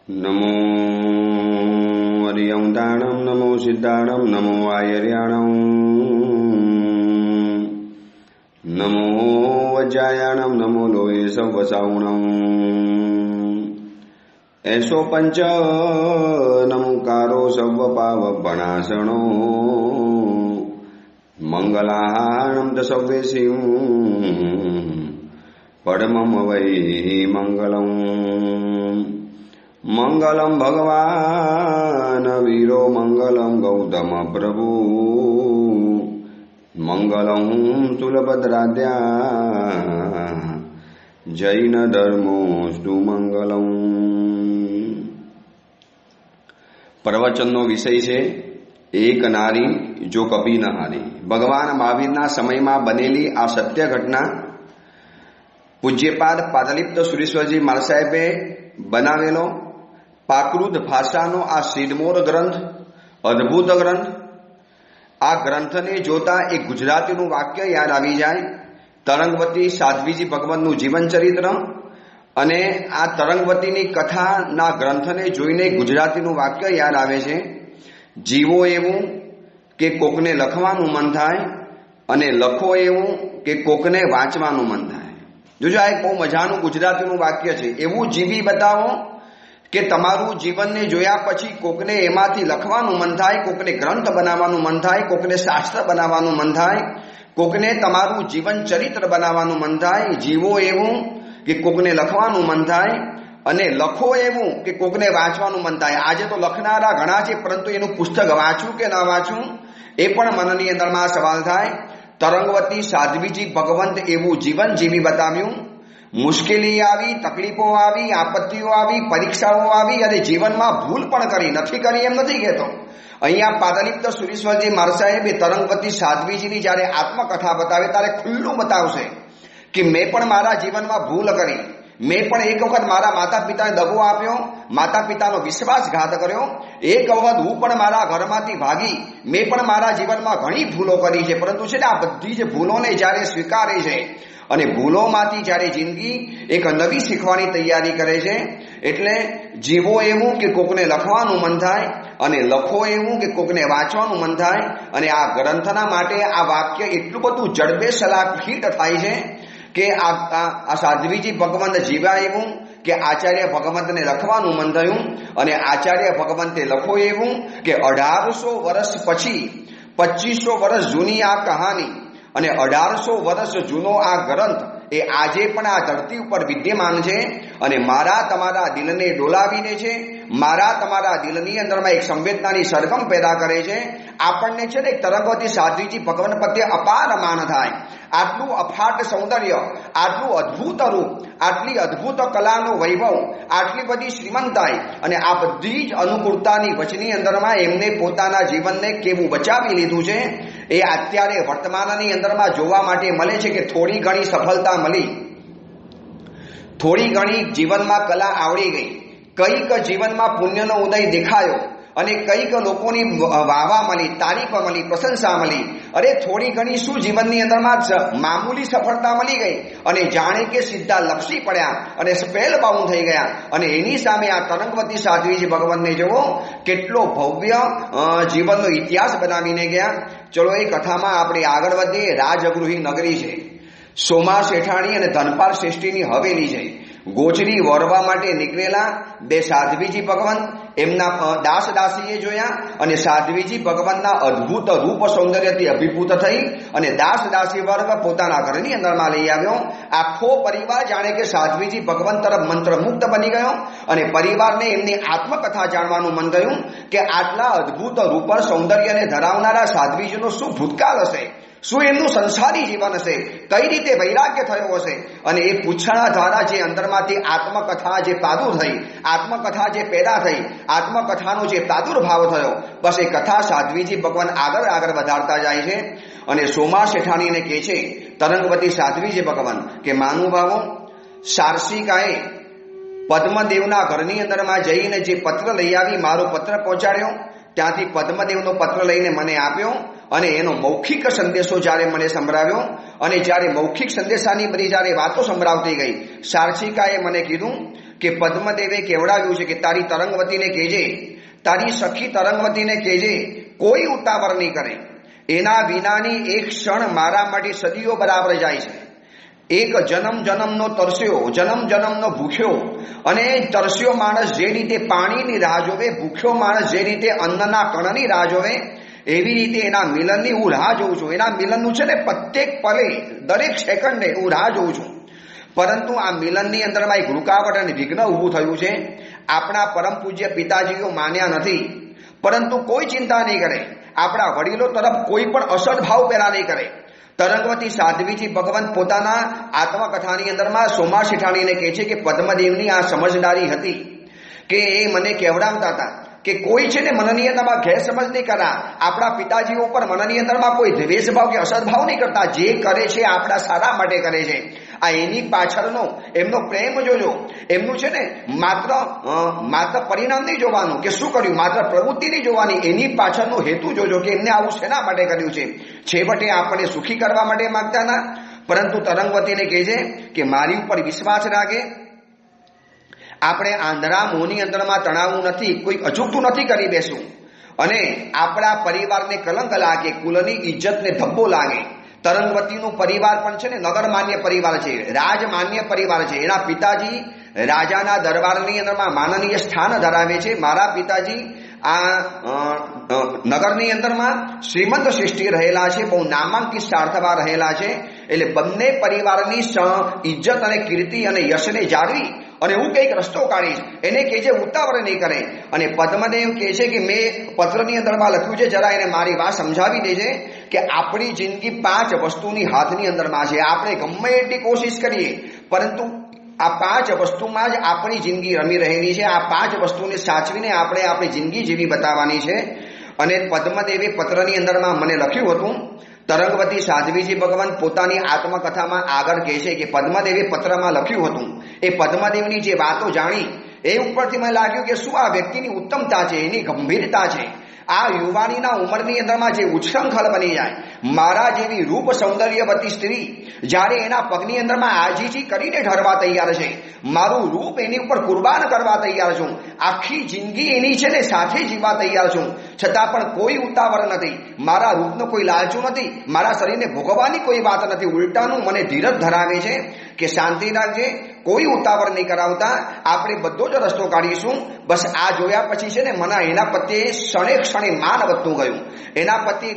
नमो हरियंताणं नमो सिद्धाणं नमो आयर्याणं नमो वज्रायाणं नमो लोये सवसावणं ऐसो पंच नमोकारो सर्वपावपणासनो मंगलाहारणं च सव्येसिं परमं वै मंगलम् मंगलम भगवान वीरो मंगलम गौतम प्रभु मंगलम तुलभद्राद्या जैन धर्मोस्तु मंगलम। प्रवचनનો વિષય છે એક નારી જો કભી ન હારી। ભગવાન મહાવીરના સમયમાં બનેલી આ સત્ય ઘટના પૂજ્યપાદ પાદલિપ્ત સુરેશ્વરજી મહારાજ સાહેબે બનાવેલો પ્રાકૃત ભાષાનો આ સિરમોર ગ્રંથ, અદ્ભુત ગ્રંથ। આ ગ્રંથને જોતા એક ગુજરાતીનું વાક્ય યાદ આવી જાય, તરંગવતી સાધ્વીજી ભગવાનનું જીવન ચરિત્ર। અને આ તરંગવતીની કથાના ગ્રંથને જોઈને ગુજરાતીનું વાક્ય યાદ આવે છે, જીવો એવું કે કોકને લખવાનું મન થાય અને લખો એવું કે કોકને વાંચવાનું મન થાય। જોજો, આ એક બહુ મજાનું ગુજરાતીનું વાક્ય છે। એવું જીવી બતાવો કે તમારું જીવનને જોયા પછી કોકને એમાંથી લખવાનું મન થાય, કોકને ગ્રંથ બનાવવાનું મન થાય, કોકને શાસ્ત્ર બનાવવાનું મન થાય, કોકને તમારું જીવન ચરિત્ર બનાવવાનું મન થાય। જીવો એવું કે કોકને લખવાનું મન થાય અને લખો એવું કે કોકને વાંચવાનું મન થાય। આજે તો લખનારા ઘણા છે, પરંતુ એનું પુસ્તક વાંચવું કે ન વાંચવું એ પણ મનની અંદરમાં સવાલ થાય। તરંગવતી સાધ્વીજી ભગવંત એવું જીવન જીવી બતાવ્યું। મુશ્કેલી આવી, તકલીફો આવી, આપત્તિઓ આવી, પરીક્ષાઓ આવી અને જીવનમાં ભૂલ પણ કરી, નથી કરી એમ નથી કહેતો। અહીંયા પાદલિપ્ત સુરેશ્વરજી મહારાજ સાહેબે તરંગવતી સાધ્વીજીની જ્યારે આત્મકથા બતાવે ત્યારે ખુલ્લું બતાવશે કે મેં પણ મારા જીવનમાં ભૂલ કરી, મેં પણ એક વખત મારા માતા પિતાને દગો આપ્યો, માતા પિતાનો વિશ્વાસઘાત કર્યો, એક વખત હું પણ મારા ઘરમાંથી ભાગી, મેં પણ મારા જીવનમાં ઘણી ભૂલો કરી છે। પરંતુ છે ને આ બધી જ ભૂલોને જ્યારે સ્વીકારે છે અને ભૂલોમાંથી જ્યારે જિંદગી એક નવી શીખવાની તૈયારી કરે છે, એટલે જીવો એવું કે કોકને લખવાનું મન થાય અને લખો એવું કે કોકને વાંચવાનું મન થાય। અને આ ગ્રંથના માટે આ વાક્ય એટલું બધું જડબે સલાહ ફિટ થાય છે કે આ સાધ્વીજી ભગવંત જીવ્યા એવું કે આચાર્ય ભગવંતને લખવાનું મન થયું અને આચાર્ય ભગવંતે લખો એવું કે 1800 વર્ષ પછી 2500 વર્ષ જૂની આ કહાની અને 1800 વર્ષ જૂનો આ ગ્રંથ એ આજે પણ આ ધરતી ઉપર વિદ્યમાન છે અને મારા તમારા દિલને ડોલાવીને છે, મારા તમારા દિલની અંદરમાં એક સંવેદનાની સરગમ પેદા કરે છે। આપણને છે ને તરંગવતી સાધ્વીજી ભગવાન પ્રત્યે અપાર માન થાય। આટલું અફાટ સૌંદર્ય, આટલું અદ્ભુત રૂપ, આટલી અદ્ભુત કલાનો વૈભવ, આટલી બધી શ્રીમંતાઈ અને આ બધી જ અનુકૂળતાની વચની અંદરમાં એમને પોતાના જીવનને કેવું બચાવી લીધું છે એ અત્યારે વર્તમાનની અંદરમાં જોવા માટે મળે છે કે થોડી ઘણી સફળતા મળી, થોડી ઘણી જીવનમાં કલા આવડી ગઈ, કંઈક જીવનમાં પુણ્યનો ઉદય દેખાયો અને કંઈક લોકોની વાહવા મળી, તારીફ મળી, પ્રશંસા મળી। અરે થોડી ઘણી શું જીવનની અંદરમાં મામૂલી સફળતા મળી ગઈ અને જાણે કે સીધા લપસી પડ્યા અને સ્પેલ બાઉન્ડ થઈ ગયા। અને એની સામે આ તરંગવતી સાધ્વીજી ભગવાનને જુઓ કેટલો ભવ્ય જીવનનો ઇતિહાસ બનાવીને ગયા। ચલો એ કથામાં આપણે આગળ વધીએ। રાજગૃહી નગરી છે, સોમા શેઠાણી અને ધનપાલ શ્રેષ્ઠીની હવેલી છે। ગોચરી વરવા માટે નીકળેલા બે સાધ્વીજી ભગવાન એમના દાસ દાસીએ જોયા અને સાધ્વીજી ભગવાનના અદ્ભુત રૂપ સૌંદર્યથી અભિભૂત થઈ અને દાસ દાસી વર્ગ પોતાના ઘરની અંદરમાં લઈ આવ્યો। આખો પરિવાર જાણે કે સાધ્વીજી ભગવાન તરફ મંત્રમુગ્ધ બની ગયો અને પરિવારને એમની આત્મકથા જાણવાનું મન થયું કે આટલા અદ્ભુત રૂપ સૌંદર્યને ધરાવનારા સાધ્વીજીનો શું ભૂતકાળ હશે, શું એમનું સંસારી જીવન હશે, કઈ રીતે વૈરાગ્ય થયો હશે। અને એ પૂછણા દ્વારા જે અંદરમાંથી આત્મકથા જે પાદુ થઈ, આત્મકથા જે પેદા થઈ, આત્મકથાનો જે પ્રાદુર્ભાવ થયો, બસ એ કથા સાધ્વીજી ભગવાન આગળ આગળ વધારતા જાય છે। અને સોમા શેઠાણીને કહે છે તરંગવતી સાધ્વીજી ભગવાન કે મહાનુભાવો, સારસિકાએ પદ્મદેવના ઘરની અંદરમાં જઈને જે પત્ર લઈ આવી, મારો પત્ર પહોંચાડ્યો, ત્યાંથી પદ્મદેવનો પત્ર લઈને મને આપ્યો અને એનો મૌખિક સંદેશો જ્યારે મને સંભળાવ્યો અને જ્યારે મૌખિક સંદેશાની બધી જ્યારે વાતો સંભળાવતી ગઈ, સારસિકાએ મને કીધું કે પદ્મદેવે કેવડાવ્યું છે કે તારી તરંગવતીને કહેજે, તારી સખી તરંગવતીને કહેજે કોઈ ઉતાવળ નહીં કરે, એના વિનાની એક ક્ષણ મારા માટે સદીઓ બરાબર જાય છે. એક જન્મ જન્મનો તરસ્યો, જન્મ જન્મનો ભૂખ્યો, અને તરસ્યો માણસ જે રીતે પાણીની રાહ જોવે, ભૂખ્યો માણસ જે રીતે અન્નના કણની રાહ જોવે, એવી રીતે એના મિલનની હું રાહ જોઉં છું. એના મિલનનું છે ને પ્રત્યેક પલે, દરેક સેકન્ડે હું રાહ જોઉં છું. પરંતુ આ મિલનની અંદરમાં એક રૂકાવટ અને વિઘ્ન ઊભું થયું છે. આપણા પરમ પૂજ્ય પિતાજીઓ માન્યા નથી, પરંતુ કોઈ ચિંતા નહીં કરે. આપણા વડીલો તરફ કોઈ પણ અસદભાવ પેલા નહીં કરે. તરંગવતી સાધ્વીજી ભગવાન પોતાના આત્મકથાની અંદરમાં સોમા શેઠાણીને કહે છે કે પદ્મદેવની આ સમજદારી હતી કે એ મને કહેવડાવતા હતા કે કોઈ છે ને મનની અંદરમાં ગેરસમજ નહીં કરા. આપણા પિતાજીઓ ઉપર મનની અંદરમાં કોઈ દ્વેષભાવ કે અસદભાવ નહીં કરતા. જે કરે છે આપણા સારા માટે કરે છે. આ એની પાછળનો એમનો પ્રેમ જોજો. એમનું છે ને માત્ર પરિણામ નહીં જોવાનું કે શું કર્યું, માત્ર પ્રવૃત્તિ નહીં જોવાની, એની પાછળનો હેતુ જોજો કે એમને આવું શેના માટે કર્યું છે. છેવટે આપણે સુખી કરવા માટે માંગતા ના, પરંતુ તરંગવતીને કહે છે કે મારી ઉપર વિશ્વાસ રાખે. આપણે આંધળા મોહની અંદરમાં તણાવવું નથી, કોઈ અચૂકતું નથી કરી બેસવું, અને આપણા પરિવારને કલંક લાગે, કુલની ઇજ્જતને ધબ્બો લાગે. તરંગવતીનું પરિવાર પણ છે ને નગરમાન્ય પરિવાર છે, રાજમાન્ય પરિવાર છે. એના પિતાજી રાજાના દરબારની અંદરમાં માનનીય સ્થાન ધરાવે છે. મારા પિતાજી આ નગરની અંદરમાં શ્રીમંત શ્રેષ્ઠી રહેલા છે, બહુ નામાંકિત સાર્થવા રહેલા છે. એટલે બંને પરિવારની ઇજ્જત અને કીર્તિ અને યશને જાળવી અને હું કંઈક રસ્તો કાઢીશ. એને કહે છે ઉતાવળ નહીં કરે. અને પદ્મદેવ કહે છે કે મેં પત્રની અંદરમાં લખ્યું છે, જરા એને મારી વાત સમજાવી દેજે કે આપણી જિંદગી 5 વસ્તુની હાથની અંદરમાં છે. આપણે ગમે એટલી કોશિશ કરીએ, પરંતુ આ 5 વસ્તુમાં જ આપણી જિંદગી રમી રહેલી છે. આ 5 વસ્તુને સાચવીને આપણે આપણી જિંદગી જીવી બતાવવાની છે. અને પદ્મદેવે પત્રની અંદરમાં મને લખ્યું હતું. તરંગવતી સાધ્વીજી ભગવાન પોતાની આત્મકથામાં આગળ કહે છે કે પદ્મદેવે પત્રમાં લખ્યું હતું. એ પદ્મદેવની જે વાતો જાણી એ ઉપરથી મને લાગ્યું કે શું આ વ્યક્તિની ઉત્તમતા છે, એની ગંભીરતા છે. આ યુવાનીના ઉંમરની અંદરમાં જે ઉચ્છૃંખલ બની જાય, મારા જેવી રૂપ સૌંદર્યવતી સ્ત્રી જ્યારે એના પગની અંદરમાં આજીજી કરીને ઢળવા તૈયાર છે, મારું રૂપ એની ઉપર કુરબાન કરવા તૈયાર છું, આખી જિંદગી એની છે ને સાથે જીવવા તૈયાર છું, છતાં પણ કોઈ ઉતાવળ નથી, મારા રૂપનો કોઈ લાલચું નથી, મારા શરીરને ભોગવવાની કોઈ વાત નથી. ઉલટાનું મને ધીરજ ધરાવે છે કે શાંતિ રાખજે, કોઈ ઉતાવળ નહીં કરાવતા, આપણે બધો જ રસ્તો કાઢીશું. બસ આ જોયા પછી છે ને મને એના પ્રત્યે ક્ષણે માન વધતું ગયું. એના પ્રત્યે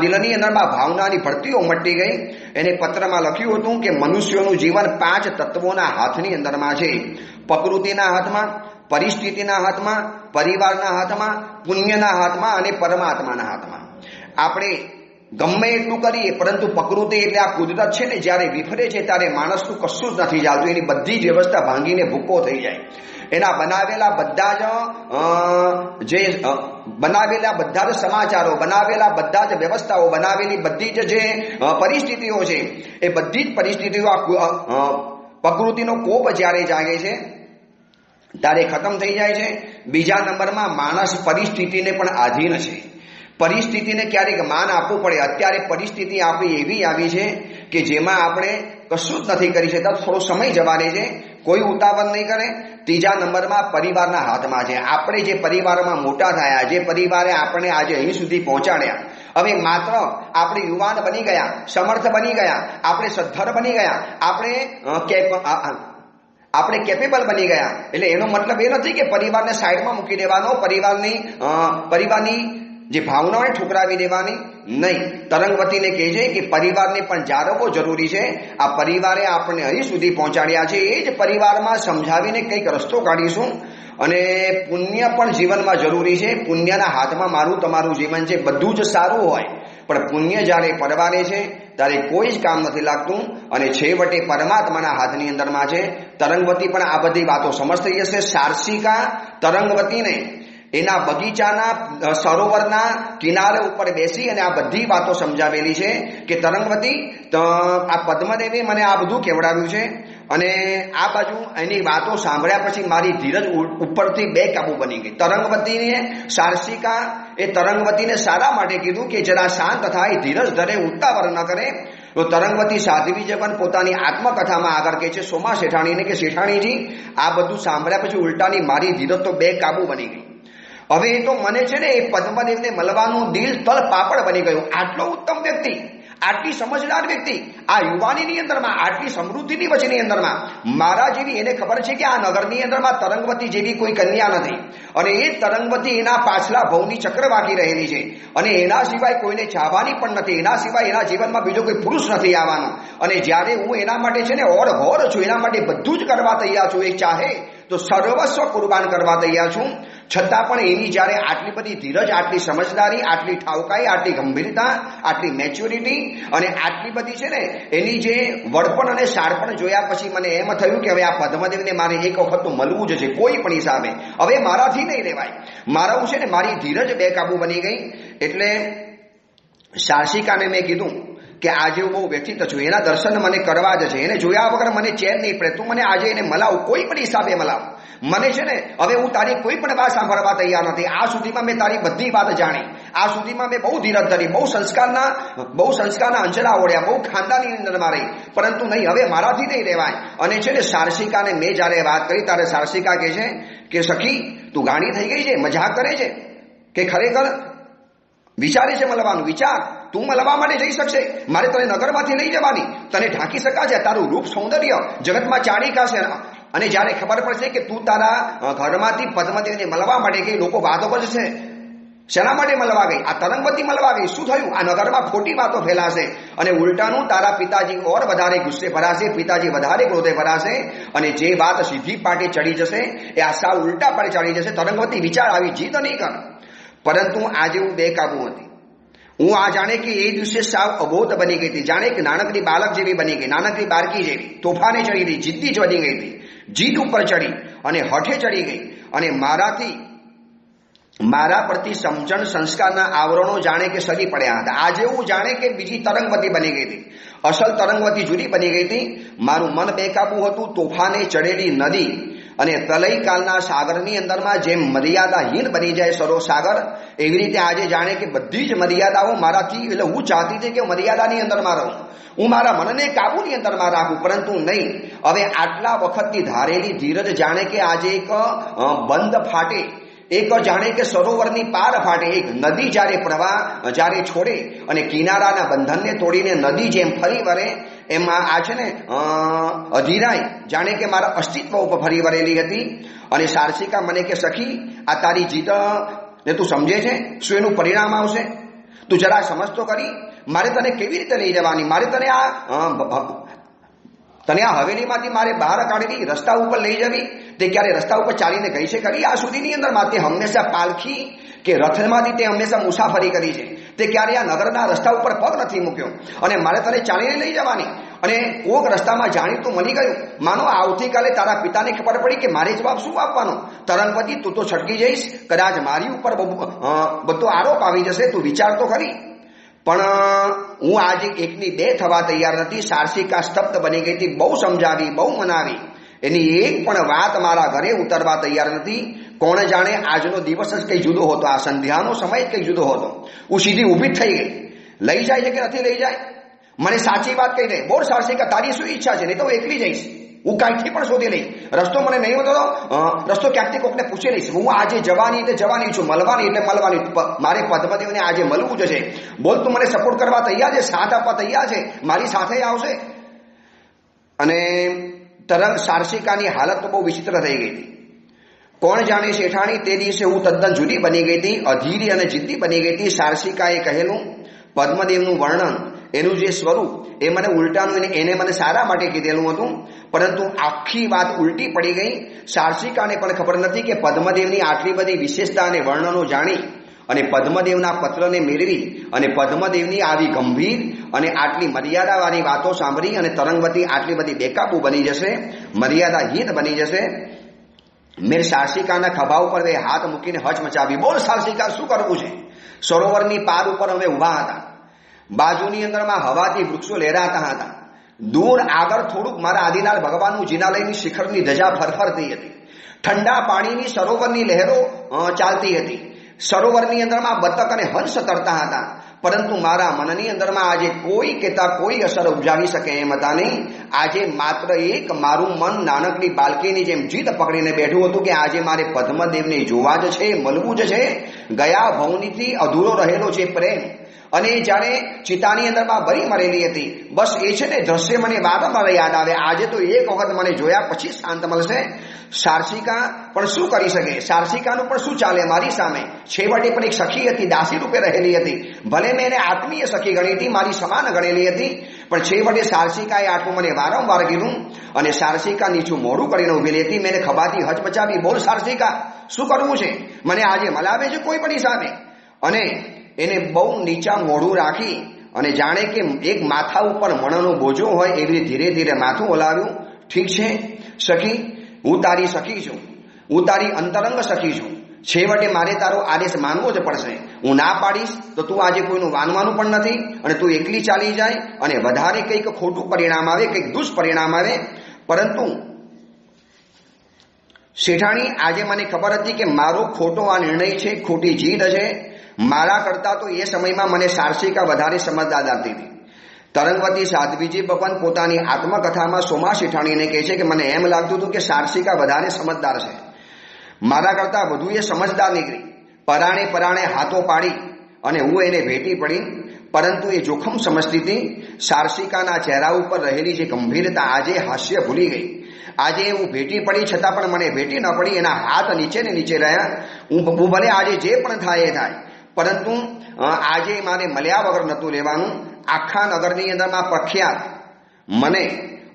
દિલની અંદરમાં ભાવનાની ભરતીઓ મટી ગઈ. એને પત્રમાં લખ્યું હતું કે મનુષ્યનું જીવન 5 તત્વોના હાથની અંદરમાં છે. પ્રકૃતિના હાથમાં, પરિસ્થિતિના હાથમાં, પરિવારના હાથમાં, પુણ્યના હાથમાં અને પરમાત્માના હાથમાં. આપણે ગમે એટલું કરીએ, પરંતુ પ્રકૃતિ એટલે આ કુદરત છે ને જ્યારે વિફરે છે ત્યારે માણસનું કશું જ નથી ચાલતું. એની બધી જ વ્યવસ્થા ભાંગીને ભૂકો થઈ જાય. એના બનાવેલા બધા જ સમાચારો, બનાવેલા બધા જ વ્યવસ્થાઓ, બનાવેલી બધી જ જે પરિસ્થિતિઓ છે, એ બધી જ પરિસ્થિતિઓ પ્રકૃતિનો કોપ જ્યારે જાગે છે ત્યારે ખતમ થઈ જાય છે. બીજા નંબરમાં માણસ પરિસ્થિતિને પણ આધીન છે. પરિસ્થિતિને ક્યારેક માન આપવું પડે. અત્યારે પરિસ્થિતિ આપણી એવી આવી છે કે જેમાં આપણે કશું જ નથી કરી શકતા. થોડો સમય જવા દે છે, કોઈ ઉતાવળ નહીં કરે. ત્રીજા નંબરમાં પરિવારના હાથમાં છે. આપણે જે પરિવારમાં મોટા થયા, જે પરિવારે આપણે આજે અહીં સુધી પહોંચાડ્યા, હવે માત્ર આપણે યુવાન બની ગયા, સમર્થ બની ગયા, આપણે સદ્ધર બની ગયા, આપણે કેપેબલ બની ગયા. એટલે એનો મતલબ એ નથી કે પરિવારને સાઈડમાં મૂકી દેવાનો, પરિવારની જે ભાવનાઓને ઠુકરાવી દેવાની નહીં. તરંગવતીને કહે છે કે પરિવારને પણ જાળવવો જરૂરી છે. આ પરિવારે આપણને અહીં સુધી પહોંચાડ્યા છે, એ જ પરિવારમાં સમજાવીને કંઈક રસ્તો કાઢીશું. અને પુણ્ય પણ જીવનમાં જરૂરી છે. પુણ્યના હાથમાં મારું તમારું જીવન છે. બધું જ સારું હોય, પણ પુણ્ય જ્યારે પરવારે છે ત્યારે કોઈ જ કામ નથી લાગતું, અને છેવટે પરમાત્માના હાથની અંદરમાં છે. તરંગવતી પણ આ બધી વાતો સમજતી હશે. સારસિકા તરંગવતીને એના બગીચાના સરોવરના કિનારે ઉપર બેસી અને આ બધી વાતો સમજાવેલી છે કે તરંગવતી, આ પદ્મદેવે મને આ બધું કેવડાવ્યું છે. અને આ બાજુ એની વાતો સાંભળ્યા પછી મારી ધીરજ ઉપરથી બેકાબુ બની ગઈ. તરંગવતીને સારસિકા એ તરંગવતીને સારા માટે કીધું કે જરા શાંત થાય, ધીરજ ધરે, ઉતાવળ ન કરે. તો તરંગવતી સાધ્વી જે પણ પોતાની આત્મકથામાં આગળ કહે છે સોમા શેઠાણીને કે શેઠાણીજી આ બધું સાંભળ્યા પછી ઉલટાની મારી ધીરજ તો બેકાબુ બની ગઈ. હવે એ તો મને છે ને એ પદ્મદેવને મળવાનું દિલ તલ પાપડ બની ગયું. આટલો ઉત્તમ વ્યક્તિ, આટલી સમજદાર વ્યક્તિ આ યુવાનીની અંદરમાં, આટલી સમૃદ્ધિની વચની અંદરમાં મારા જેવી એને ખબર છે કે આ નગરની અંદરમાં તરંગવતી જેવી કોઈ કન્યા નથી અને એ તરંગવતી એના પાછલા ભવની ચક્ર વાગી રહેલી છે અને એના સિવાય કોઈને ચાહવાની પણ નથી, એના સિવાય એના જીવનમાં બીજો કોઈ પુરુષ નથી આવવાનો. અને જ્યારે હું એના માટે છે ને ઓર ઘોર છું, એના માટે બધું જ કરવા તૈયાર છું, એ ચાહે તો સર્વસ્વ કુરબાન કરવા તૈયાર છું, છતાં પણ એની જ્યારે આટલી બધી ધીરજ, આટલી સમજદારી, આટલી ઠાવકાઈ, આટલી ગંભીરતા, આટલી મેચ્યોરિટી અને આટલી બધી છે ને એની જે વડપણ અને શાણપણ જોયા પછી મને એમ થયું કે હવે આ પદ્મદેવને મારે એક વખત તો મળવું જ છે કોઈ પણ હિસાબે. હવે મારાથી નહીં રહેવાય. મારું છે ને મારી ધીરજ બેકાબુ બની ગઈ. એટલે સાહસિકાને મેં કીધું કે આજે હું બહુ વ્યથિત છું, એના દર્શન મને કરવા જ છે, એને જોયા વગર મને ચેન નહીં પડે. તું મને આજે એને મલાવ, કોઈ પણ હિસાબે મલાવ. મને છે ને હવે હું તારી કોઈ પણ વાત સાંભળવા તૈયાર નથી. આ સુધીમાં મેં તારી બધી વાત જાણી, આ સુધીમાં મેં બહુ ધીરજ ધરી, બહુ સંસ્કારના અંજલા ઓળ્યા, બહુ ખાનદાની અંદરમાં રહી, પરંતુ નહીં, હવે મારાથી નહીં રહેવાય. અને છે ને સાહસિકાને મેં જ્યારે વાત કરી ત્યારે સાહસિકા કહે છે કે સખી તું ગાણી થઈ ગઈ છે, મજાક કરે છે કે ખરેખર વિચારે છે મળવાનું? વિચાર, તું મળવા માટે જઈ શકશે, મારે તને નગરમાંથી લઈ જવાની, તને ઢાંકી શકાશે, તારું રૂપ સૌંદર્ય જગતમાં ચાડી કાશે. અને જ્યારે ખબર પડશે કે તું તારા ઘરમાંથી પદ્મદેવને મળવા માટે ગઈ, લોકો વાતો કરશે શેના માટે મળવા ગઈ, આ તરંગવતી મળવા ગઈ, શું થયું? આ નગરમાં ખોટી વાતો ફેલાશે અને ઉલટાનું તારા પિતાજી ઓર વધારે ગુસ્સે ભરાશે, પિતાજી વધારે ક્રોધે ભરાશે અને જે વાત સીધી પાટે ચડી જશે એ આ સાવ ઉલટા પાડે ચડી જશે. તરંગવતી વિચાર આવી જીદ નહીં કર. પરંતુ આજે હું બેકાબુ હતી. હું આ જાણે કે એ દિવસે સાવ અબોધ બની ગઈ હતી, જાણે કે નાનકડી બાળક જેવી બની ગઈ, નાનકડી બાળકી જેવી તોફાને ચડી ગઈ, જીદ્દી જ વધી ગઈ હતી, જીદ ઉપર ચડી અને હઠે ચડી ગઈ અને મારા પ્રતિ સમજણ સંસ્કારના આવરણો જાણે કે સરી પડ્યા હતા. આજે હું જાણે કે બીજી તરંગવતી બની ગઈ હતી, અસલ તરંગવતી જુદી બની ગઈ હતી. મારું મન બેકાબુ હતું. તોફાને ચડેલી નદી અને તલઈ કાલના સાગરની અંદરમાં જેમ મર્યાદાહીન બની જાય સરોસાગર, એવી રીતે આજે જાણે કે બધી જ મર્યાદાઓ મારાથી, એટલે હું ચાહતી હતી કે મર્યાદાની અંદરમાં રહું, હું મારા મનને કાબુની અંદરમાં રાખું, પરંતુ નહીં. હવે આટલા વખતની ધારેલી ધીરજ જાણે કે આજે એક બંધ ફાટે, એક જાણે કે સરોવરની પાર ફાટે. એક નદી જ્યારે પ્રવાહ જ્યારે છોડે અને કિનારાના બંધનને તોડીને નદી જેમ ફરી વળે, એમાં આ છે ને અધીરાય જાણે કે મારા અસ્તિત્વ ઉપર ફરી વળેલી હતી. અને સાહસિકા મને કે સખી આ તારી જીત ને તું સમજે છે શું એનું પરિણામ આવશે? તું જરા સમજતો કરી, મારે તને કેવી રીતે લઈ જવાની, મારે તને આ હવેલીમાંથી મારે બહાર કાઢવી, રસ્તા ઉપર લઈ જવી. તે ક્યારે રસ્તા ઉપર ચાલીને ગઈ છે ખરી આ સુધીની અંદરમાં? તે હંમેશા પાલખી કે રથમાંથી તે હંમેશા મુસાફરી કરી છે. તે ક્યારે આ નગરના રસ્તા ઉપર પગ નથી મૂક્યો અને મારે તને ચાલીને લઈ જવાની. અને કોક રસ્તામાં જાણીતું મળી ગયું, માનો આવતીકાલે તારા પિતાને ખબર પડી કે મારે જવાબ શું આપવાનો? તરંગવતી તું તો છટકી જઈશ, કદાચ મારી ઉપર બધો આરોપ આવી જશે, તું વિચાર તો ખરી. પણ હું આજે એકની બે થવા તૈયાર નથી. સાહસિકા સ્તબ્ધ બની ગઈ હતી. બહુ સમજાવી, બહુ મનાવી, એની એક પણ વાત મારા ઘરે ઉતરવા તૈયાર નથી. કોણ જાણે આજનો દિવસ જ કઈ જુદો હતો, આ સંધ્યાનો સમય જ કઈ જુદો હતો. હું સીધી ઊભી થઈ ગઈ. લઈ જાય છે કે નથી લઈ જાય? મને સાચી વાત કહી દે. બોલ સાહસિકા, તારી શું ઈચ્છા છે? નહીં તો હું એકલી જઈશ, હું કાંઈથી પણ શોધી લઈશ. રસ્તો મને નહીં હોતો, રસ્તો ક્યાંકથી કોકને પૂછી લઈશ. હું આજે જવાની એટલે જવાની છું, મળવાની એટલે મળવાની. મારે પદ્મદેવને આજે મળવું જ છે. બોલ, તું મને સપોર્ટ કરવા તૈયાર છે, સાથ આપવા તૈયાર છે, મારી સાથે આવશે? અને તરંગ સાહસિકાની હાલત તો બહુ વિચિત્ર થઈ ગઈ હતી. કોણ જાણે શેઠાણી, તે દિવસે હું તદ્દન જુદી બની ગઈ હતી, અધીરી અને જિદ્દી બની ગઈ હતી. સાહસિકાએ કહેલું પદ્મદેવનું વર્ણન, એનું જે સ્વરૂપ, એ મને ઉલટાનું એને મને સારા માટે કીધેલું હતું, પરંતુ આખી વાત ઉલટી પડી ગઈ. સાહસિકાને પણ ખબર નથી કે પદ્મદેવની આટલી બધી વિશેષતા અને વર્ણનો જાણી અને પદ્મદેવના પત્રને મેળવી અને પદ્મદેવની આવી ગંભીર અને આટલી મર્યાદાવાળી વાતો સાંભળી અને તરંગવતી આટલી બધી બેકાબુ બની જશે, મર્યાદાહીન બની જશે. મેં સાહસિકાના ખભા ઉપર હાથ મૂકીને હચમચાવી. બોલ સાહસિકા, શું કરવું છે? સરોવરની પાર ઉપર અમે ઊભા હતા. બાજુની અંદરમાં હવાથી વૃક્ષો લહેરાતા હતા. દૂર આગળ થોડુંક મારા આદિનાથ ભગવાનનું જિનાલયની શિખરની ધજા ફરફરતી હતી. ઠંડા પાણીની સરોવરની લહેરો ચાલતી હતી. સરોવરની અંદરમાં બતક અને હંસ તરતા હતા. પરંતુ મારા મનની અંદરમાં આજે કોઈ કહેતા કોઈ અસર ઉપજાવી શકે એમ હતા નહીં. આજે માત્ર એક મારું મન નાનકડી બાળકીની જેમ જીદ પકડીને બેઠું હતું કે આજે મારે પદ્મદેવને જોવા જ છે, મળવું જ છે. ગયા ભવનીથી અધૂરો રહેલો છે પ્રેમ, અને જ્યારે ચિતાની અંદરમાં બરી મરેલી હતી, બસ એ છે ને દ્રશ્ય મને વારંવાર યાદ આવે. આજે તો એક વખત મને જોયા પછી શાંત મળશે. સારસિકા પણ શું કરી શકે? સારસિકાનું પણ શું ચાલે મારી સામે? છેવટે પણ એક સખી હતી, દાસી રૂપે રહેલી હતી. ભલે મેં એને આત્મીય સખી ગણી હતી, મારી સમાન ગણેલી હતી, પણ છેવટે સારસિકાએ આટલું મને વારંવાર કીધું. અને સારસિકા નીચું મોઢું કરીને ઉભેલી હતી. મેં ખભાથી હચમચાવી, બોલ સારસિકા, શું કરવું છે? મને આજે મલાવે છે કોઈ પણ સામે? અને એને બહુ નીચા મોઢું રાખી અને જાણે કે એક માથા ઉપર મણનો બોજો હોય એવી ધીરે ધીરે માથું હલાવ્યું. ઠીક છે સખી, હું તારી સખી છું, હું તારી અંતરંગ સખી છું. છેવટે મારે તારો આદેશ માનવો જ પડશે. હું ના પાડીશ તો તું આજે કોઈનું માનવાનું પણ નથી, અને તું એકલી ચાલી જાય અને વધારે કંઈક ખોટું પરિણામ આવે, કંઈક દુષ્પરિણામ આવે. પરંતુ શેઠાણી, આજે મને ખબર હતી કે મારો ખોટો આ નિર્ણય છે, ખોટી જીદ છે. મારા કરતા તો એ સમયમાં મને સારસિકા વધારે સમજદાર લાગતી હતી. તરંગવતી સાધ્વીજી ભગવાન પોતાની આત્મકથામાં સોમા શેઠાણીને કહે છે કે મને એમ લાગતું હતું કે સારસિકા વધારે સમજદાર છે, મારા કરતા વધુ એ સમજદાર નીકળી. પરાણે પરાણે હાથો પાડી અને હું એને ભેટી પડી, પરંતુ એ જોખમ સમજતી હતી. સારસિકાના ચહેરા ઉપર રહેલી જે ગંભીરતા આજે હાસ્ય ભૂલી ગઈ. આજે હું ભેટી પડી છતાં પણ મને ભેટી ન પડી, એના હાથ નીચે ને નીચે રહ્યા. હું ભલે આજે જે પણ થાય એ થાય, પરંતુ આજે મારે મળ્યા વગર નહોતું રહેવાનું. આખા નગરની અંદરમાં પ્રખ્યાત મને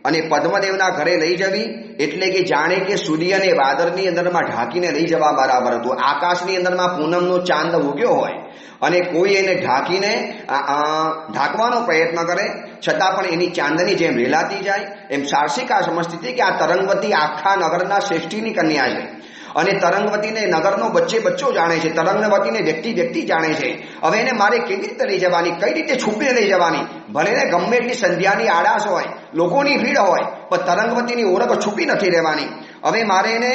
અને પદ્મદેવના ઘરે લઈ જવી એટલે કે જાણે કે સૂર્યને વાદળની અંદરમાં ઢાંકીને લઈ જવા બરાબર હતું. આકાશની અંદરમાં પૂનમનો ચાંદ ઉગ્યો હોય અને કોઈ એને ઢાંકીને ઢાંકવાનો પ્રયત્ન કરે, છતાં પણ એની ચાંદની જેમ રેલાતી જાય. એમ સારસિકા સમજતી હતી કે આ તરંગવતી આખા નગરના શ્રેષ્ઠીની કન્યા છે, અને તરંગવતીને નગરનો બચ્ચે બચ્ચો જાણે છે, તરંગવતીને વ્યક્તિ વ્યક્તિ જાણે છે. હવે એને મારે કેવી રીતે લઈ જવાની, કઈ રીતે છૂપીને લઈ જવાની? ભલે ને ગમે એટલી સંધ્યાની આડાશ હોય, લોકોની ભીડ હોય, પણ તરંગવતીની ઓળખ છૂપી નથી રહેવાની. હવે મારે એને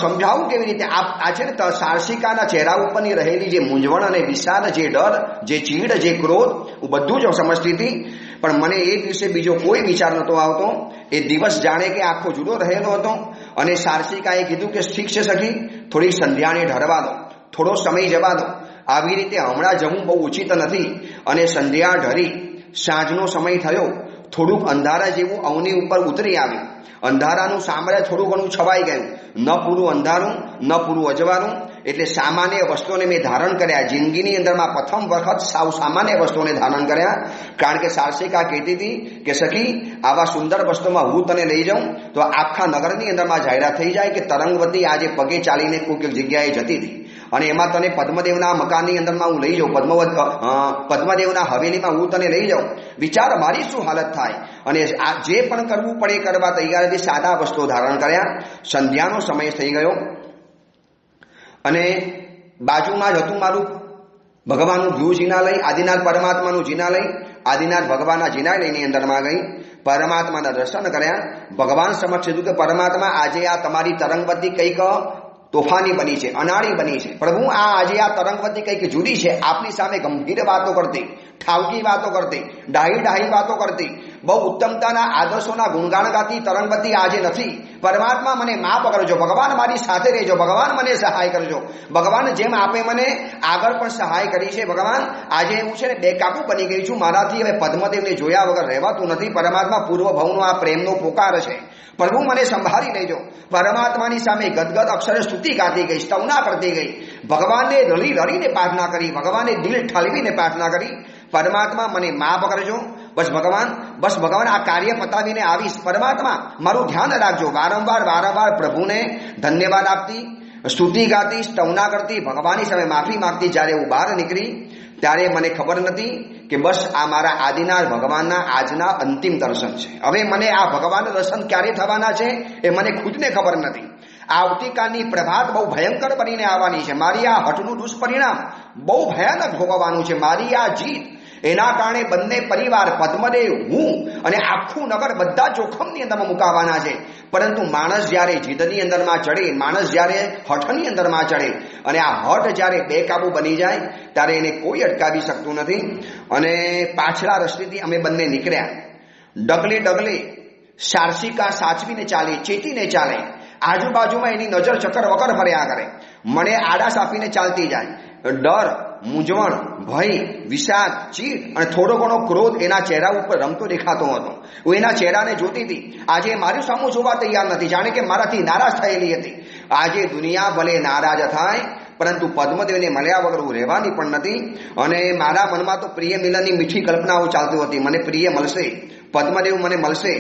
સમજાવવું કેવી રીતે? આ છે ને સારસિકાના ચહેરા ઉપરની રહેલી જે મૂંઝવણ અને વિષાદ, જે ડર, જે ચીડ, જે ક્રોધ, હું બધું જ સમજતી હતી. પણ મને એ દિવસે બીજો કોઈ વિચાર નહોતો આવતો. એ દિવસ જાણે કે આખો જુદો રહેલો હતો. અને સારસિકાએ કીધું કે ઠીક છે સખી, થોડી સંધ્યાને ઢળવા દો, થોડો સમય જવા દો. આવી રીતે હમણાં જવું બહુ ઉચિત નથી. અને સંધ્યા ઢળી સાંજનો સમય થયો. થોડુંક અંધારા જેવું અવની ઉપર ઉતરી આવ્યું. અંધારાનું સામ્રાજ્ય થોડું ઘણું છવાઈ ગયું. ન પૂરું અંધારું, ન પૂરું અજવાળું. એટલે સામાન્ય વસ્તુઓને મેં ધારણ કર્યા. જિંદગીની અંદરમાં પ્રથમ વખત સાવ સામાન્ય વસ્તુઓને ધારણ કર્યા. કારણ કે સારસિકા કહેતી હતી કે સખી, આવા સુંદર વસ્તુમાં હું તને લઈ જાઉં તો આખા નગરની અંદરમાં જાહેરાત થઈ જાય કે તરંગવતી આજે પગે ચાલીને કોઈક જગ્યાએ જતી હતી, અને એમાં તને પદ્મદેવના મકાનની અંદરમાં હું લઈ જાઉં, પદ્મદેવના હવેલીમાં હું તને લઈ જાઉં. વિચાર મારી શું હાલત થાય. અને આ જે પણ કરવું પડે કરવા તૈયાર હતી. સાદા વસ્ત્રો ધારણ કર્યા. સંધ્યાનો સમય થઈ ગયો અને બાજુમાં જ હતું મારું ભગવાનનું ગૃહ જિનાલય, આદિનાથ પરમાત્માનું જિનાલય. આદિનાથ ભગવાનના જિનાલયની અંદરમાં ગઈ, પરમાત્માના દર્શન કર્યા. ભગવાન સમક્ષ કીધું કે પરમાત્મા, આજે આ તમારી તરંગવતી કંઈક તોફાની બની છે, અનાળી બની છે. પ્રભુ, આ આજે આ તરંગવતી કંઈક જુદી છે. આપની સામે ગંભીર વાતો કરતી, ઠાવકી વાતો કરતી, ડાહી ડાહી વાતો કરતી, બહુ ઉત્તમતાના આદર્શોના ગુણગાન ગાતી તરંગવતી આજે નથી. પરમાત્મા, મને માફ કરજો. ભગવાન, મારી સાથે રહેજો. ભગવાન, મને સહાય કરજો. ભગવાન, જેમ આપે મને આગળ પણ સહાય કરી છે. ભગવાન, આજે હું છે ને બેકાબુ બની ગઈ છું. મારાથી હવે પદ્મદેવને જોયા વગર રહેવાતું નથી. પરમાત્મા, પૂર્વ ભવનો આ પ્રેમનો પોકાર છે. પ્રભુ, મને સંભાળી લેજો. પરમાત્માની સામે ગદગદ અક્ષરે સ્તુતિ ગાતી ગઈ, સ્તવના કરતી ગઈ. ભગવાનને રડી રડીને પ્રાર્થના કરી, ભગવાનને દિલ ઠાલવીને પ્રાર્થના કરી. પરમાત્મા, મને માફ કરજો. બસ ભગવાન, આ કાર્ય પતાવીને આવીશ. પરમાત્મા, મારું ધ્યાન રાખજો. વારંવાર પ્રભુને ધન્યવાદ આપતી, સ્તુતિ ગાતી, સ્તવના કરતી, ભગવાનની સામે માફી માંગતી. જ્યારે હું બહાર નીકળી ત્યારે મને ખબર નથી કે બસ આ મારા આદિનાથ ભગવાનના આજના અંતિમ દર્શન છે. હવે મને આ ભગવાનના દર્શન ક્યારે થવાના છે એ મને ખુદને ખબર નથી. આવતીકાલની પ્રભાત બહુ ભયંકર બનીને આવવાની છે. મારી આ હઠનું દુષ્પરિણામ બહુ ભયાનક ભોગવવાનું છે. મારી આ જીત, એના કારણે બંને પરિવાર, પદ્મદેવ, હું અને આખું નગર બધા જોખમની અંદરમાં મુકાવાના છે. પરંતુ માણસ જ્યારે જીદની અંદરમાં ચડે, માણસ જ્યારે હઠની અંદરમાં ચડે અને આ હઠ જ્યારે બેકાબુ બની જાય ત્યારે એને કોઈ અટકાવી શકતું નથી. અને પાછલા રસ્તેથી અમે બંને નીકળ્યા. ડગલે ડગલે સારસિકા સાચવીને ચાલે, ચેતીને ચાલે. આજુબાજુમાં એની નજર ચક્કર વકર ફર્યા કરે. મને આડાસ આપીને ચાલતી જાય. ડર, મૂંઝવણ, ભય, વિષાદ, ચીડ અને થોડો ઘણો ક્રોધ એના ચહેરા ઉપર રમતો દેખાતો હતો. હું એના ચહેરાને જોતી હતી. આજે મારી સામું જોવા તૈયાર નથી, જાણે કે મારાથી નારાજ થયેલી હતી. આજે દુનિયા ભલે નારાજ થાય પરંતુ પદ્મદેવને મળ્યા વગર હું રહેવાની પણ નથી. અને મારા મનમાં તો પ્રિય મિલનની મીઠી કલ્પનાઓ ચાલતી હતી. મને પ્રિય મળશે, પદ્મદેવ મને મળશે,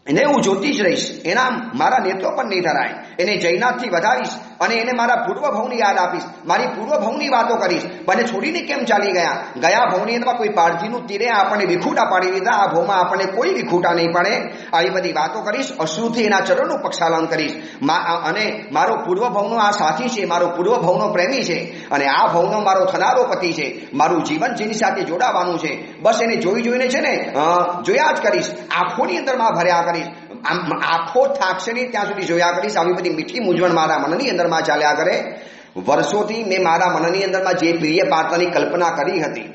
એને હું જોતી જ રહીશ, એના મારા નેત્રો પણ નહીં ધરાય. એને જયનાથથી વધારીશ અને એને મારા પૂર્વ ભવની યાદ આપીશ, મારી પૂર્વ ભવની વાતો કરીશ. મને છોડીને કેમ ચાલી ગયા? ગયા ભવની અંદરમાં કોઈ પારધીનું તીરે આપણને વિખૂટા પાડી દીધા, આ ભવમાં આપણને કોઈ વિખૂટા નહીં પડે. આવી બધી વાતો કરીશ, અશ્રુથી એના ચરણનું પ્રક્ષાલન કરીશ. અને મારો પૂર્વ ભવનો આ સાથી છે, મારો પૂર્વ ભવનો પ્રેમી છે અને આ ભવનો મારો થનારો પતિ છે. મારું જીવન જેની સાથે જોડાવાનું છે, બસ એને જોઈ જોઈને છે ને જોયા જ કરીશ. આંખોની અંદરમાં ભર્યા કરીશ. આંખો થાકશે નહીં ત્યાં સુધી જોયા કરીશ. આવી બધી મીઠી મૂંઝવણ મારા મનની અંદરમાં ચાલ્યા કરે. વર્ષોથી મેં મારા મનની અંદરમાં જે પ્રિય પાત્રની કલ્પના કરી હતી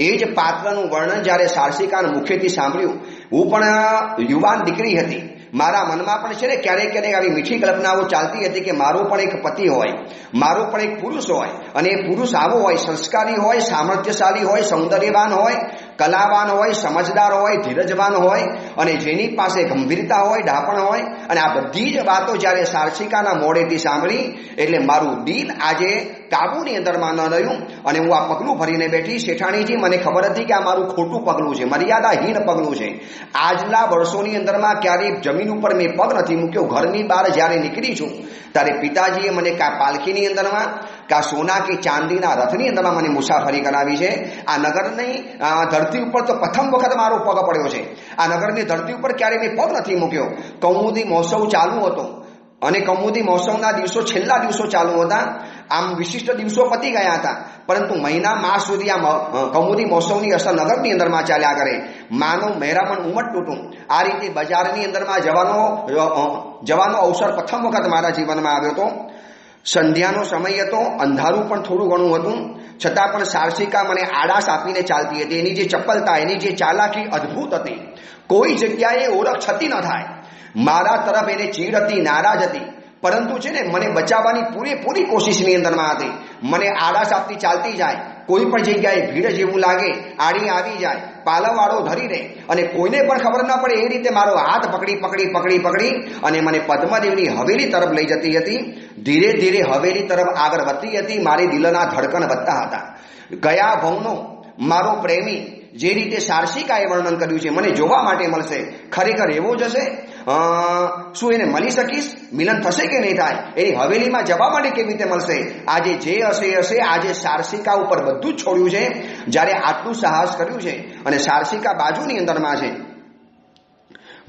એ જ પાત્રનું વર્ણન જ્યારે સારસિકાના મુખેથી સાંભળ્યું. હું પણ યુવાન દીકરી હતી. મારા મનમાં પણ છે ને ક્યારેક ક્યારેક આવી મીઠી કલ્પનાઓ ચાલતી હતી કે મારો પણ એક પતિ હોય, મારો પણ એક પુરુષ હોય અને એ પુરુષ આવો હોય, સંસ્કારી હોય, સામર્થ્યશાળી હોય, સૌંદર્યવાન હોય, કલાવાન હોય, સમજદાર હોય, ધીરજવાન હોય અને જેની પાસે ગંભીરતા હોય, ડાપણ હોય. અને આ બધી જ વાતો જ્યારે સારસિકાના મોઢેથી સાંભળી એટલે મારું દિલ આજે કાબુની અંદરમાં ન રહ્યું અને હું આ પગલું ભરીને બેઠી. શેઠાણીજી, મને ખબર હતી કે આ મારું ખોટું પગલું છે, મર્યાદાહીન પગલું છે. આજના વર્ષોની અંદરમાં ક્યારેય જમીન ઉપર મેં પગ નથી મૂક્યો. ઘરની બહાર જ્યારે નીકળી છું ત્યારે પિતાજીએ મને કા પાલખીની અંદરમાં, કા સોના કે ચાંદીના રથની અંદરમાં મને મુસાફરી કરાવી છે. આ નગરની ધરતી ઉપર તો પ્રથમ વખત મારો પગ પડ્યો છે. આ નગરની ધરતી ઉપર ક્યારેય મેં પગ નથી મૂક્યો. કૌમુદી મહોત્સવ ચાલુ હતો અને કૌમુદી મહોત્સવના દિવસો છેલ્લા દિવસો ચાલુ હતા. આમ વિશિષ્ટ દિવસો પતી ગયા હતા પરંતુ મહિના માસ સુધી આ કૌમુદી મહોત્સવની અસર નગરની અંદરમાં ચાલ્યા કરે. માનો મહેરામણ ઉમટ તૂટું. આ રીતે બજારની અંદરમાં જવાનો અવસર પ્રથમ વખત મારા જીવનમાં આવ્યો હતો. સંધ્યાનો સમય હતો, અંધારું પણ થોડું ઘણું હતું, છતાં પણ સારસિકા મને આડાસ આપીને ચાલતી હતી. એની જે ચપલતા, એની જે ચાલાકી અદ્ભુત હતી. કોઈ જગ્યાએ ઓળખ છતી ન થાય. મારા તરફ એને ચીડ હતી, નારાજ હતી, પરંતુ છે ને મને બચાવવાની પૂરેપૂરી કોશિશની અંદરમાં હતી. મને આડાસ આપતી ચાલતી જાય, કોઈ પણ જગ્યાએ ભીડ જેવું લાગે આડી આવી જાય, પાલવવાળો ધરી દે અને કોઈને પણ ખબર ન પડે એ રીતે મારો હાથ પકડી અને મને પદ્મદેવની હવેલી તરફ લઈ જતી હતી. ધીરે ધીરે હવેલી તરફ આગળ વધતી હતી. મારી દિલના ધડકન વધતા હતા. ગયા ભવનો મારો પ્રેમી જે રીતે સારસિકાએ વર્ણન કર્યું છે, મને જોવા માટે મળશે, ખરેખર એવો જ હશે? શું એને મળી શકીશ? મિલન થશે કે નહીં થાય? એની હવેલીમાં જવા માટે કેવી રીતે મળશે? આજે જે હશે. આજે સારસિકા ઉપર બધું જ છોડ્યું છે. જ્યારે આટલું સાહસ કર્યું છે અને સારસિકા બાજુની અંદરમાં છે.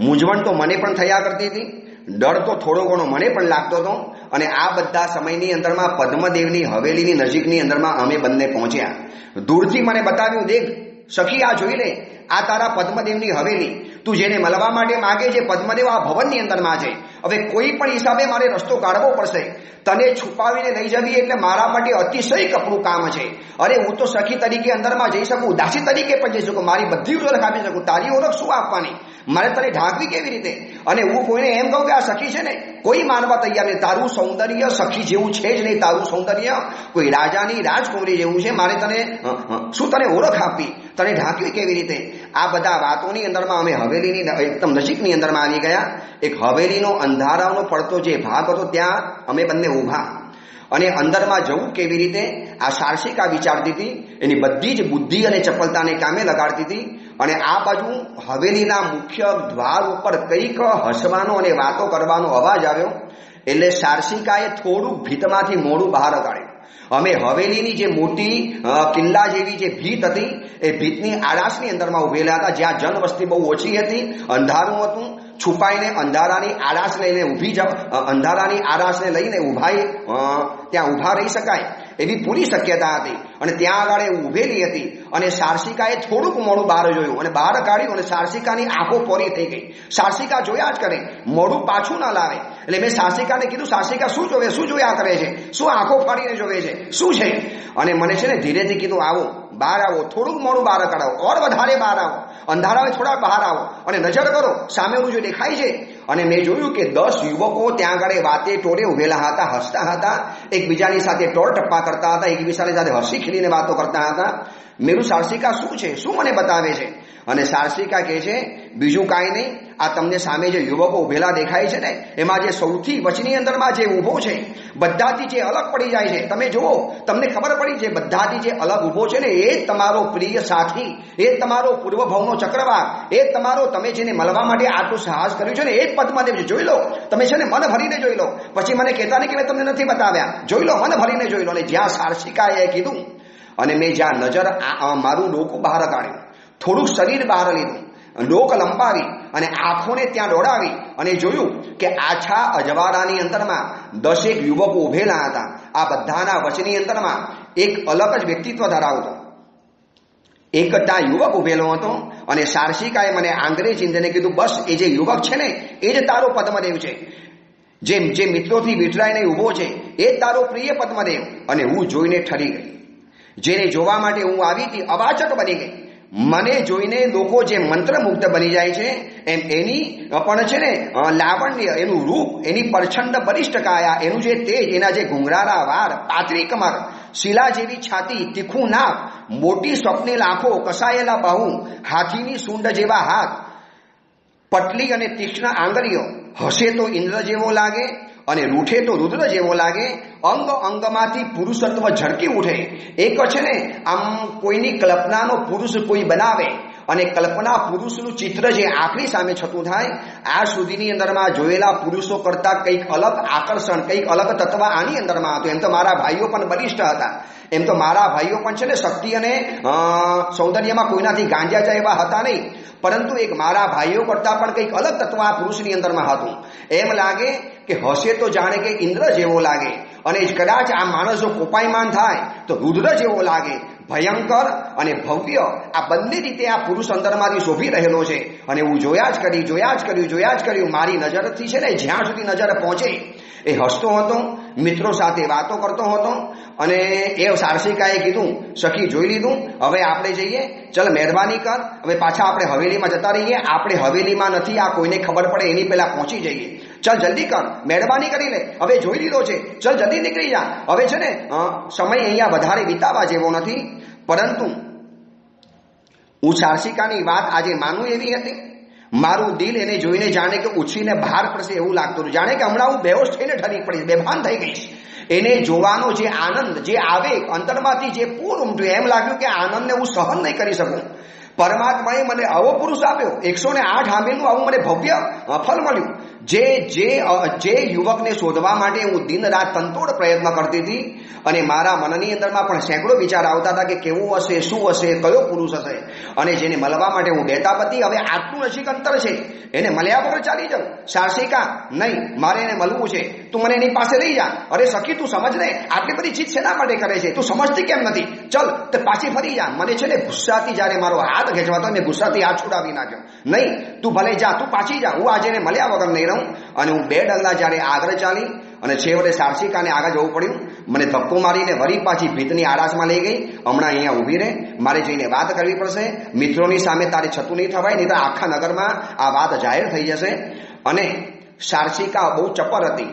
મૂંઝવણ તો મને પણ થયા કરતી હતી, ડર તો થોડો ઘણો મને પણ લાગતો હતો. અને આ બધા સમયની અંદરમાં પદ્મદેવની હવેલીની નજીકની અંદરમાં અમે બંને પહોંચ્યા. દૂરથી મને બતાવ્યું, દેખ સખી, આ જોઈ લે, આ તારા પદ્મદેવની હવેલી. તું જેને મળવા માટે માગે છે પદ્મદેવ આ ભવનની અંદરમાં છે. હવે કોઈ પણ હિસાબે મારે રસ્તો કાઢવો પડશે. તને છુપાવીને લઈ જવી એટલે મારા માટે અતિશય કપડું કામ છે. અરે હું તો સખી તરીકે અંદરમાં જઈ શકું, દાસી તરીકે પણ જઈ શકું, મારી બધી ઓળખ આપી શકું. તારી ઓળખ શું આપવાની? મારે તને ઢાંકવી કેવી રીતે? અને હું કોઈને એમ કહું કે આ સખી છે ને, કોઈ માનવા તૈયાર નહીં. તારું સૌંદર્ય સખી જેવું છે જ નહીં. તારું સૌંદર્ય કોઈ રાજાની રાજકુમારી જેવું છે. મારે તને શું તને ઓળખ આપવી, તને ઢાંકવી કેવી રીતે? આ બધા વાતોની અંદરમાં અમે હવેલીની એકદમ નજીકની અંદરમાં આવી ગયા. એક હવેલીનો અંધારાનો પડતો જે ભાગ હતો ત્યાં અમે બંને ઊભા અને અંદરમાં જવું કેવી રીતે આ સારસિકા વિચારતી હતી. એની બધી જ બુદ્ધિ અને ચપલતાને કામે લગાડતી હતી. અને આ બાજુ હવેલીના મુખ્ય દ્વાર ઉપર કંઈક હસવાનો અને વાતો કરવાનો અવાજ આવ્યો. એટલે સારસિકાએ થોડુંક ભીતમાંથી મોઢું બહાર કાઢ્યું. અમે હવેલીની જે મોટી કિલ્લા જેવી જે ભીત હતી એ ભીતની આડાશની અંદરમાં ઉભેલા હતા, જ્યાં જનવસ્તી બહુ ઓછી હતી, અંધારું હતું. છુપાઈને અંધારાની આડાશ લઈને અંધારાની આડાશને લઈને ત્યાં ઊભા રહી શકાય એવી પૂરી શક્યતા હતી. અને ત્યાં આગળ એ ઊભેલી હતી અને સારસિકાએ થોડુંક મોડું બહાર જોયું અને બહાર કાઢ્યું અને સારસિકાની આંખો પોરી થઈ ગઈ. સારસિકા જોયા જ કરે, મોઢું પાછું ના લાવે. એટલે મેં સારસિકાને કીધું, સારસિકા શું જોવે, શું જોયા કરે છે, શું આંખો ફાડીને જોવે છે, શું છે? અને મને છે ને ધીરેથી કીધું, આવો, બહાર આવો, થોડુંક મોડું બહાર કાઢાવો, ઓર વધારે બહાર આવો, અંધારામાં થોડા બહાર આવો અને નજર કરો સામેનું જે દેખાય છે. અને મેં જોયું કે 10 યુવકો ત્યાં આગળ વાતે ટોળે ઉભેલા હતા, હસતા હતા, એકબીજાની સાથે ટોળ ટપ્પા કરતા હતા, એકબીજાની સાથે હસી ખીલીને વાતો કરતા હતા. મેરું સારસિકા શું છે, શું મને બતાવે છે? અને સારસિકા કહે છે, બીજું કાંઈ નહીં, આ તમને સામે જે યુવકો ઉભેલા દેખાય છે ને, એમાં જે સૌથી વચની અંદરમાં જે ઊભો છે, બધાથી જે અલગ પડી જાય છે, તમે જુઓ, તમને ખબર પડી છે, બધાથી જે અલગ ઊભો છે ને, એ તમારો પ્રિય સાથી, એ તમારો પૂર્વભાવનો ચક્રવાક, એ તમારો તમે જેને મળવા માટે આટલું સાહસ કર્યું છે ને, એ જ પદ્મદેવ છે. જોઈ લો, તમે છે ને મન ભરીને જોઈ લો, પછી મને કહેતા નહીં કે મેં તમને નથી બતાવ્યા. જોઈ લો, મન ભરીને જોઈ લો. અને જ્યાં સારસિકાએ કીધું અને મેં જ્યાં નજર મારું ડોકું બહાર કાઢ્યું, થોડુંક શરીર બહાર લીધું, ડોક લંબાવી અને આંખોને ત્યાં દોડાવી અને જોયું કે આછા અજવાળાની અંદરમાં 10 યુવકો ઉભેલા હતા. આ બધાના વચની અંદરમાં એક અલગ જ વ્યક્તિત્વ ધરાવતો એક ત્યાં યુવક ઉભેલો હતો. અને સારસિકાએ મને આંગળે ચીંધીને કીધું, બસ એ જે યુવક છે ને, એ જ તારો પદ્મદેવ છે, જે મિત્રોથી વિઠરાઈને ઊભો છે, એ જ તારો પ્રિય પદ્મદેવ. અને હું જોઈને ઠરી ગઈ. જેને જોવા માટે હું આવી હતી, અવાચક બની ગઈ. મને જોઈને લોકો જે મંત્રમુગ્ધ બની જાય છે, એમ એની પણ છે ને લાવણ્ય, એનું રૂપ, એની પ્રચંડ બલિષ્ઠ કાયા, એનું જે તેજ, એના જે ઘુંઘરાળા વાળ, પાતળી કમર, શિલા જેવી છાતી, તીખું નાક, મોટી સ્વપ્નેલ આંખો, કસાયેલા બાહુ, હાથીની સૂંઢ જેવા હાથ, પટલી અને તીક્ષ્ણ આંગળીઓ, હસે તો ઇન્દ્ર જેવો લાગે અને રૂઠે તો રુદ્ર જેવો લાગે. અંગ અંગમાંથી પુરુષત્વ ઝળકી ઉઠે. એક છે ને આમ કોઈની કલ્પનાનો પુરુષ કોઈ બનાવે અને કલ્પના પુરુષનું ચિત્ર જે આંખની સામે છતું થાય, આ સુધીની અંદરમાં જોયેલા પુરુષો કરતાં કંઈક અલગ આકર્ષણ, કંઈક અલગ તત્વ આની અંદરમાં હતું. એમ તો મારા ભાઈઓ પણ બલિષ્ઠ હતા, એમ તો મારા ભાઈઓ પણ છે ને શક્તિ અને સૌંદર્યમાં કોઈનાથી ગાંજ્યા જાય એવા હતા નહીં, પરંતુ એક મારા ભાઈઓ કરતાં પણ કંઈક અલગ તત્વ આ પુરુષની અંદરમાં હતું. એમ લાગે કે હશે તો જાણે કે ઇન્દ્ર જેવો લાગે, અને કદાચ આ માણસ જો કોપાયમાન થાય તો રુદ્ર જેવો લાગે. ભયંકર અને ભવ્ય આ બંને રીતે આ પુરુષ અંદરમાંથી શોભી રહેલો છે. અને હું જોયા જ કર્યું. મારી નજરથી છે ને જ્યાં સુધી નજર પહોંચે એ હસતો હતો, મિત્રો સાથે વાતો કરતો હતો. અને એ સારસિકાએ કીધું, સખી જોઈ લીધું, હવે આપણે જઈએ, ચલ મહેરબાની કર, હવે પાછા આપણે હવેલીમાં જતા રહીએ. આપણે હવેલીમાં નથી, આ કોઈને ખબર પડે એની પહેલા પહોંચી જઈએ. ચલ જલ્દી કર, મહેરબાની કરી લે, હવે જોઈ લીધો છે, ચલ જલ્દી નીકળી જા. હવે છે ને સમય અહીંયા વધારે વિતાવા જેવો નથી. પરંતુ હું સારસિકાની વાત આજે માનું એવી હતી, મારું દિલ એને જોઈને જાણે કે ઉછીને બહાર પડશે એવું લાગતું હતું, જાણે કે હમણાં હું બેહોશ થઈને ઠરી પડીશ, બેભાન થઈ ગઈશ. એને જોવાનો જે આનંદ, જે આવેગ અંતરમાંથી જે પૂર ઉમટ્યું, એમ લાગ્યું કે આનંદને હું સહન નહીં કરી શકું. પરમાત્માએ મને આવો પુરુષ આપ્યો, 108 હામીનું આવું મને ભવ્ય ફળ મળ્યું. જે યુવકને શોધવા માટે હું દિન રાત તનતોડ પ્રયત્ન કરતી હતી, અને મારા મનની અંદરમાં પણ સેંકડો વિચાર આવતા હતા કે કેવું હશે, શું હશે, કયો પુરુષ હશે. અને જેને મળવા માટે હું બેતાપતિ, હવે આટલું નજીક અંતર છે, એને મળ્યા વગર ચાલી જાઉં. સારસિકા, નહીં, મારે એને મળવું છે, તું મને એની પાસે લઈ જા. અરે સખી, તું સમજ ને, આટલી બધી ચીજ શેના માટે કરે છે, તું સમજતી કેમ નથી? ચલ તે પાછી ફરી જા. મને છે ને ગુસ્સાથી જ્યારે મારો હાથ ખેંચવાતો, મેં ગુસ્સાથી હાથ છોડાવી નાખ્યો. નહીં, તું ભલે જા, તું પાછી જા, હું આજે એને મળ્યા વગર નહીં રહું. અને હું 2 ડગલા જ્યારે આગળ ચાલી અને છેવટે સારસિકાને આગળ જવું પડ્યું. મને ધક્કો મારીને વળી પાછી ભીતની આડાશમાં લઈ ગઈ. હમણાં અહીંયા ઊભી રહે, મારે જઈને વાત કરવી પડશે, મિત્રોની સામે તારે છતું નહીં થવાય, નહીં તો આખા નગરમાં આ વાત જાહેર થઈ જશે. અને સારસિકા બહુ ચપર હતી.